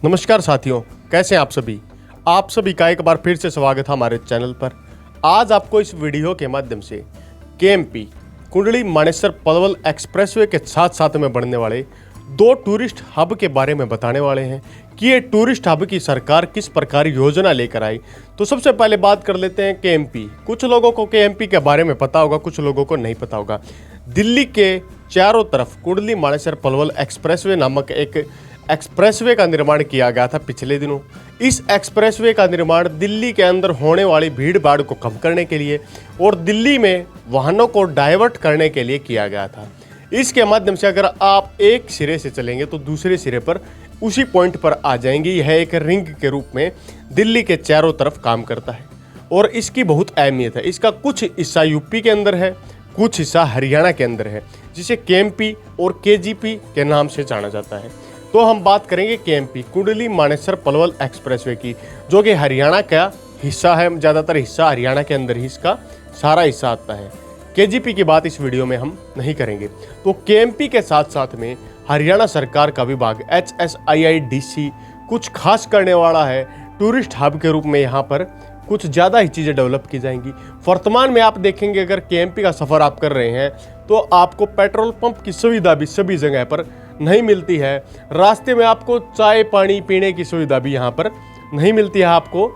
नमस्कार साथियों, कैसे हैं आप सभी का एक बार फिर से स्वागत है हमारे चैनल पर। आज आपको इस वीडियो के माध्यम से केएमपी कुंडली मानेसर पलवल एक्सप्रेसवे के साथ साथ में बनने वाले दो टूरिस्ट हब के बारे में बताने वाले हैं कि ये टूरिस्ट हब की सरकार किस प्रकार योजना लेकर आई। तो सबसे पहले बात कर लेते हैं केएमपी। कुछ लोगों को केएमपी के बारे में पता होगा, कुछ लोगों को नहीं पता होगा। दिल्ली के चारों तरफ कुंडली मानेसर पलवल एक्सप्रेसवे नामक एक एक्सप्रेसवे का निर्माण किया गया था पिछले दिनों। इस एक्सप्रेसवे का निर्माण दिल्ली के अंदर होने वाली भीड़ भाड़ को कम करने के लिए और दिल्ली में वाहनों को डाइवर्ट करने के लिए किया गया था। इसके माध्यम से अगर आप एक सिरे से चलेंगे तो दूसरे सिरे पर उसी पॉइंट पर आ जाएंगे। यह एक रिंग के रूप में दिल्ली के चारों तरफ काम करता है और इसकी बहुत अहमियत है। इसका कुछ हिस्सा यूपी के अंदर है, कुछ हिस्सा हरियाणा के अंदर है, जिसे केएमपी और केजीपी के नाम से जाना जाता है। तो हम बात करेंगे केएमपी कुंडली मानेसर पलवल एक्सप्रेसवे की, जो कि हरियाणा का हिस्सा है। ज़्यादातर हिस्सा हरियाणा के अंदर ही इसका सारा हिस्सा आता है। केजीपी की बात इस वीडियो में हम नहीं करेंगे। तो केएमपी के साथ साथ में हरियाणा सरकार का विभाग HSIIDC कुछ खास करने वाला है। टूरिस्ट हब के रूप में यहाँ पर कुछ ज़्यादा ही चीज़ें डेवलप की जाएंगी। वर्तमान में आप देखेंगे, अगर केएमपी का सफ़र आप कर रहे हैं तो आपको पेट्रोल पंप की सुविधा भी सभी जगह पर नहीं मिलती है। रास्ते में आपको चाय पानी पीने की सुविधा भी यहाँ पर नहीं मिलती है। आपको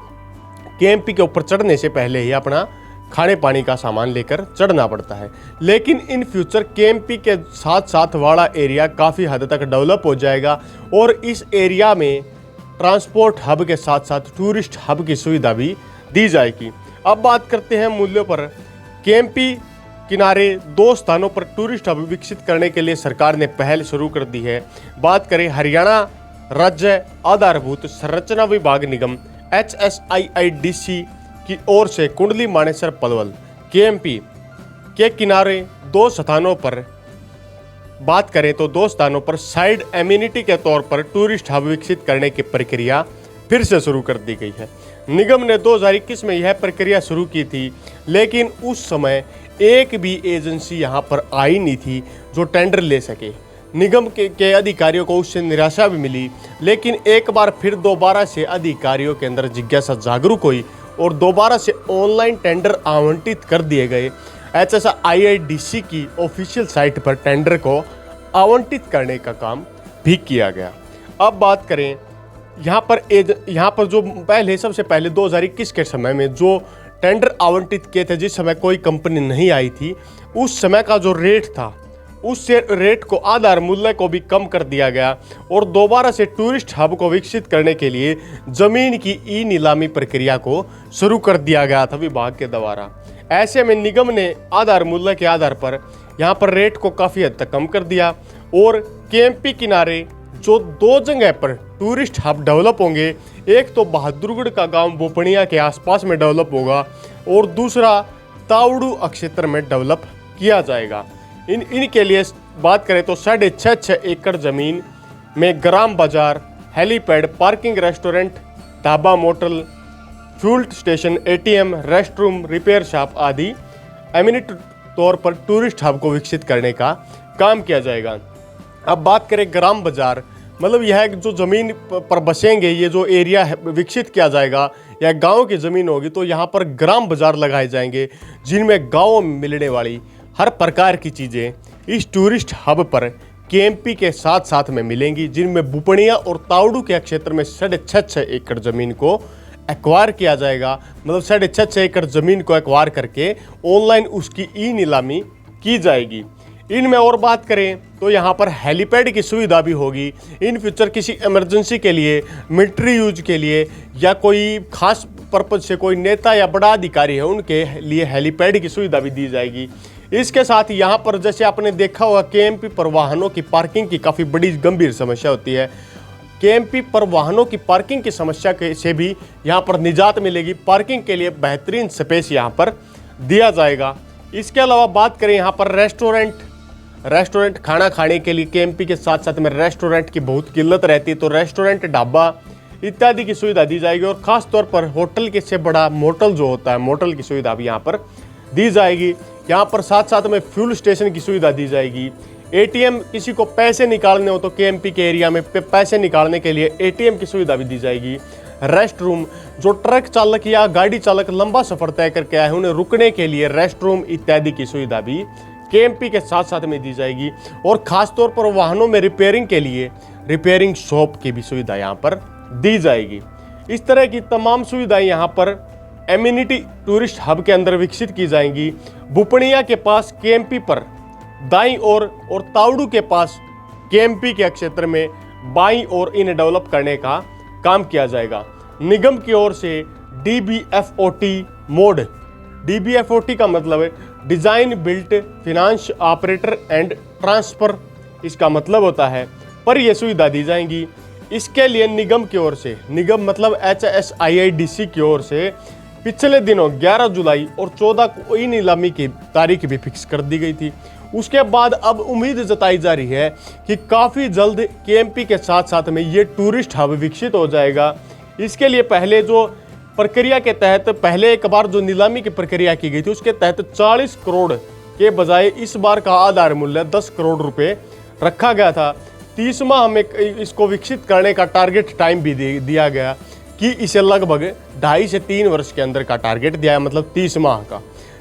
केएमपी के ऊपर चढ़ने से पहले ही अपना खाने पानी का सामान लेकर चढ़ना पड़ता है। लेकिन इन फ्यूचर केएमपी के साथ साथ वाला एरिया काफ़ी हद तक डेवलप हो जाएगा और इस एरिया में ट्रांसपोर्ट हब के साथ साथ टूरिस्ट हब की सुविधा भी दी जाएगी। अब बात करते हैं मूल्यों पर। केएमपी किनारे दो स्थानों पर टूरिस्ट हब विकसित करने के लिए सरकार ने पहल शुरू कर दी है। बात करें हरियाणा राज्य आधारभूत संरचना विभाग निगम HSIIDC की ओर से कुंडली मानेसर पलवल केएमपी के किनारे दो स्थानों पर बात करें तो दो स्थानों पर साइड एम्यूनिटी के तौर पर टूरिस्ट हब विकसित करने की प्रक्रिया फिर से शुरू कर दी गई है। निगम ने 2021 में यह प्रक्रिया शुरू की थी, लेकिन उस समय एक भी एजेंसी यहां पर आई नहीं थी जो टेंडर ले सके। निगम के अधिकारियों को उससे निराशा भी मिली, लेकिन एक बार फिर दोबारा से अधिकारियों के अंदर जिज्ञासा जागरूक हुई और दोबारा से ऑनलाइन टेंडर आवंटित कर दिए गए। HSIIDC की ऑफिशियल साइट पर टेंडर को आवंटित करने का काम भी किया गया। अब बात करें यहाँ पर जो सबसे पहले 2021 के समय में जो टेंडर आवंटित किए थे, जिस समय कोई कंपनी नहीं आई थी, उस समय का जो रेट था उस रेट को आधार मूल्य को भी कम कर दिया गया और दोबारा से टूरिस्ट हब को विकसित करने के लिए जमीन की ई नीलामी प्रक्रिया को शुरू कर दिया गया था विभाग के द्वारा। ऐसे में निगम ने आधार मूल्य के आधार पर यहाँ पर रेट को काफ़ी हद तक कम कर दिया और केएमपी किनारे जो दो जगह पर टूरिस्ट हब डेवलप होंगे, एक तो बहादुरगढ़ का गांव बोपनिया के आसपास में डेवलप होगा और दूसरा तावड़ू क्षेत्र में डेवलप किया जाएगा। इनके लिए बात करें तो 6.5 एकड़ ज़मीन में ग्राम बाजार, helipad, parking, restaurant, dhaba, motel, fuel station, ATM, restroom, repair shop आदि एम्यूनिटी तौर पर टूरिस्ट हब को विकसित करने का काम किया जाएगा। अब बात करें ग्राम बाजार, मतलब यह जो ज़मीन पर बसेंगे, ये जो एरिया विकसित किया जाएगा या गांव की ज़मीन होगी, तो यहाँ पर ग्राम बाजार लगाए जाएंगे, जिनमें गाँव में मिलने वाली हर प्रकार की चीज़ें इस टूरिस्ट हब पर केएमपी के साथ साथ में मिलेंगी, जिनमें बुपनिया और तावड़ू के क्षेत्र में 6.5 एकड़ ज़मीन को एक्वायर किया जाएगा। मतलब 6.5 एकड़ ज़मीन को एक्वायर करके ऑनलाइन उसकी ई नीलामी की जाएगी। इनमें और बात करें तो यहाँ पर हेलीपैड की सुविधा भी होगी। इन फ्यूचर किसी इमरजेंसी के लिए, मिलिट्री यूज के लिए या कोई खास पर्पज से कोई नेता या बड़ा अधिकारी है, उनके लिए हेलीपैड की सुविधा भी दी जाएगी। इसके साथ यहाँ पर जैसे आपने देखा होगा, केएमपी पर वाहनों की पार्किंग की काफ़ी बड़ी गंभीर समस्या होती है। केएमपी पर वाहनों की पार्किंग की समस्या से भी यहाँ पर निजात मिलेगी। पार्किंग के लिए बेहतरीन स्पेस यहाँ पर दिया जाएगा। इसके अलावा बात करें यहाँ पर रेस्टोरेंट खाना खाने के लिए केएमपी के साथ साथ में रेस्टोरेंट की बहुत किल्लत रहती है, तो रेस्टोरेंट, ढाबा इत्यादि की सुविधा दी जाएगी और ख़ास तौर पर होटल के से बड़ा मोटल जो होता है, मोटल की सुविधा भी यहाँ पर दी जाएगी। यहाँ पर साथ साथ में फ्यूल स्टेशन की सुविधा दी जाएगी। एटीएम किसी को पैसे निकालने हो तो केएमपी के एरिया में पैसे निकालने के लिए एटीएम की सुविधा भी दी जाएगी। रेस्ट रूम, जो ट्रक चालक या गाड़ी चालक लंबा सफर तय करके आए हैं उन्हें रुकने के लिए रेस्ट रूम इत्यादि की सुविधा भी केएमपी के साथ साथ में दी जाएगी। और खासतौर पर वाहनों में रिपेयरिंग के लिए रिपेयरिंग शॉप की भी सुविधा यहाँ पर दी जाएगी। इस तरह की तमाम सुविधाएं यहाँ पर एमिनिटी टूरिस्ट हब के अंदर विकसित की जाएंगी। बुपणिया के पास केएमपी पर दाईं ओर और तावड़ू के पास केएमपी के क्षेत्र में बाईं ओर इन्हें डेवलप करने का काम किया जाएगा। निगम की ओर से DBFOT मोड, DBFOT का मतलब है design built finance operator and transfer, इसका मतलब होता है पर यह सुविधा दी जाएंगी। इसके लिए निगम की ओर से, निगम मतलब HSIIDC की ओर से पिछले दिनों 11 जुलाई और 14 को ई नीलामी की तारीख भी फिक्स कर दी गई थी। उसके बाद अब उम्मीद जताई जा रही है कि काफ़ी जल्द केएमपी के साथ साथ में ये टूरिस्ट हब विकसित हो जाएगा। इसके लिए पहले जो प्रक्रिया के तहत पहले एक बार जो नीलामी की प्रक्रिया की गई थी उसके तहत 40 करोड़ के बजाय इस बार का आधार मूल्य 10 करोड़ रुपए रखा गया था। 30 माह में इसको विकसित करने का टारगेट टाइम भी दिया गया कि इसे लगभग 2.5 से 3 वर्ष के अंदर का टारगेट दिया है, मतलब 30 माह का।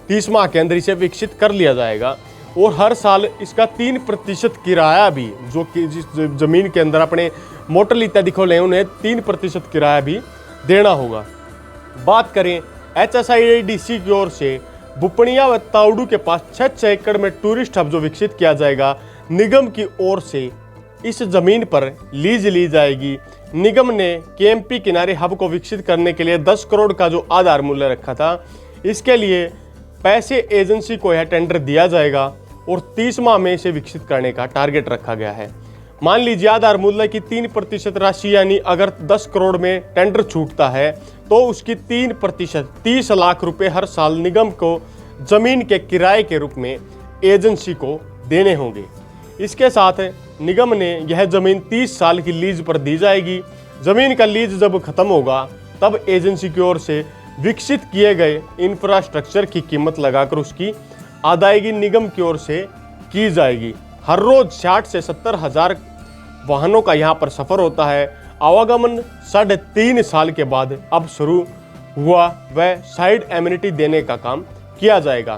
30 माह के अंदर इसे विकसित कर लिया जाएगा। और हर साल इसका 3% किराया भी, जो कि जिस जमीन के अंदर अपने मोटल इत्यादि खोले उन्हें 3% किराया भी देना होगा। बात करें HSIIDC की ओर से बुपणिया व तावड़ू के पास 6 एकड़ में टूरिस्ट हब जो विकसित किया जाएगा, निगम की ओर से इस जमीन पर लीज ली जाएगी। निगम ने केएमपी किनारे हब को विकसित करने के लिए 10 करोड़ का जो आधार मूल्य रखा था, इसके लिए पैसे एजेंसी को यह टेंडर दिया जाएगा और 30 माह में इसे विकसित करने का टारगेट रखा गया है। मान लीजिए आधार मूल्य की 3% राशि, यानी अगर 10 करोड़ में टेंडर छूटता है तो उसकी 3% 30 लाख रुपए हर साल निगम को जमीन के किराए के रूप में एजेंसी को देने होंगे। इसके साथ निगम ने यह जमीन 30 साल की लीज पर दी जाएगी। जमीन का लीज जब खत्म होगा तब एजेंसी की ओर से विकसित किए गए इंफ्रास्ट्रक्चर की कीमत लगाकर उसकी अदायगी निगम की ओर से की जाएगी। हर रोज 60 से 70 हजार वाहनों का यहाँ पर सफर होता है। आवागमन 3.5 साल के बाद अब शुरू हुआ वह साइड एमिनिटी देने का काम किया जाएगा।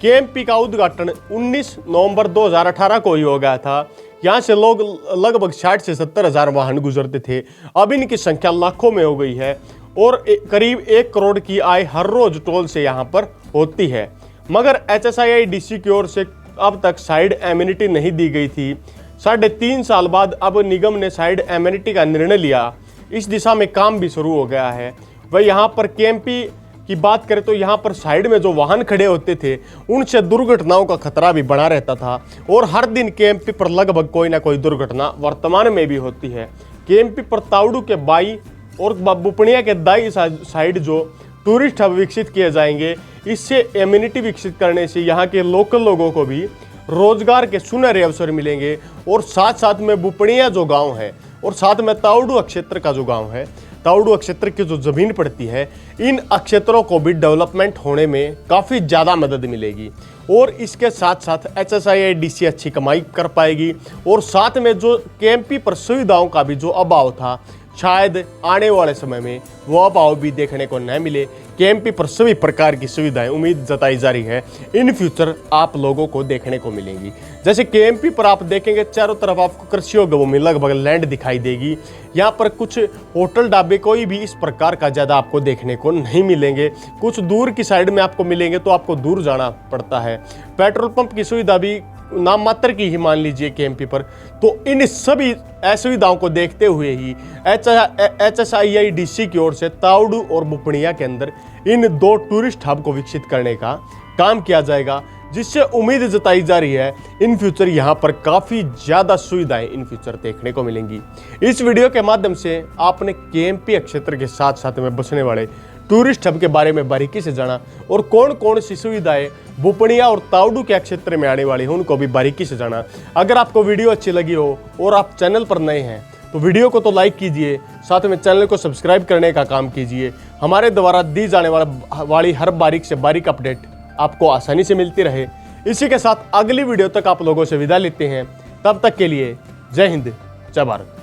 केएमपी का उद्घाटन 19 नवंबर 2018 को ही हो गया था। यहाँ से लोग लगभग 60 से 70 हजार वाहन गुजरते थे। अब इनकी संख्या लाखों में हो गई है और करीब 1 करोड़ की आय हर रोज टोल से यहाँ पर होती है। मगर HSIIDC की ओर से अब तक साइड एमिनिटी नहीं दी गई थी। 3.5 साल बाद अब निगम ने साइड एमिनिटी का निर्णय लिया। इस दिशा में काम भी शुरू हो गया है। वह यहाँ पर केएमपी की बात करें तो यहाँ पर साइड में जो वाहन खड़े होते थे उनसे दुर्घटनाओं का खतरा भी बना रहता था और हर दिन केएमपी पर लगभग कोई ना कोई दुर्घटना वर्तमान में भी होती है। केएमपी पर तावड़ू के बाई और बुपणिया के दाई साइड जो टूरिस्ट हब विकसित किए जाएंगे, इससे एमिनिटी विकसित करने से यहाँ के लोकल लोगों को भी रोजगार के सुनहरे अवसर मिलेंगे। और साथ साथ में बुपणिया जो गांव है और साथ में तावड़ू क्षेत्र का जो गांव है, तावड़ू क्षेत्र की जो जमीन पड़ती है, इन क्षेत्रों को भी डेवलपमेंट होने में काफ़ी ज़्यादा मदद मिलेगी। और इसके साथ साथ HSIIDC अच्छी कमाई कर पाएगी। और साथ में जो केएमपी पर सुविधाओं का भी जो अभाव था, शायद आने वाले समय में वो अभाव भी देखने को न मिले। केएमपी पर सभी प्रकार की सुविधाएं उम्मीद जताई जा रही है इन फ्यूचर आप लोगों को देखने को मिलेंगी। जैसे केएमपी पर आप देखेंगे चारों तरफ आपको कृषि और भूमि लगभग लैंड दिखाई देगी। यहाँ पर कुछ होटल ढाबे कोई भी इस प्रकार का ज़्यादा आपको देखने को नहीं मिलेंगे। कुछ दूर की साइड में आपको मिलेंगे तो आपको दूर जाना पड़ता है। पेट्रोल पंप की सुविधा भी नाम मात्र की ही मान लीजिए केएमपी पर। तो इन सभी असुविधाओं को देखते हुए ही HSIIDC की ओर से तावड़ू और बुपणिया के अंदर इन 2 टूरिस्ट हब को विकसित करने का काम किया जाएगा, जिससे उम्मीद जताई जा रही है इन फ्यूचर यहाँ पर काफ़ी ज़्यादा सुविधाएं इन फ्यूचर देखने को मिलेंगी। इस वीडियो के माध्यम से आपने केएमपी क्षेत्र के साथ साथ में बसने वाले टूरिस्ट हब के बारे में बारीकी से जाना और कौन कौन सी सुविधाएं बुपणिया और तावड़ू के क्षेत्र में आने वाली हैं उनको भी बारीकी से जाना। अगर आपको वीडियो अच्छी लगी हो और आप चैनल पर नए हैं तो वीडियो को तो लाइक कीजिए, साथ में चैनल को सब्सक्राइब करने का काम कीजिए। हमारे द्वारा दी जाने वाली हर बारीक से बारीक अपडेट आपको आसानी से मिलती रहे, इसी के साथ अगली वीडियो तक आप लोगों से विदा लेते हैं। तब तक के लिए जय हिंद, जय भारत।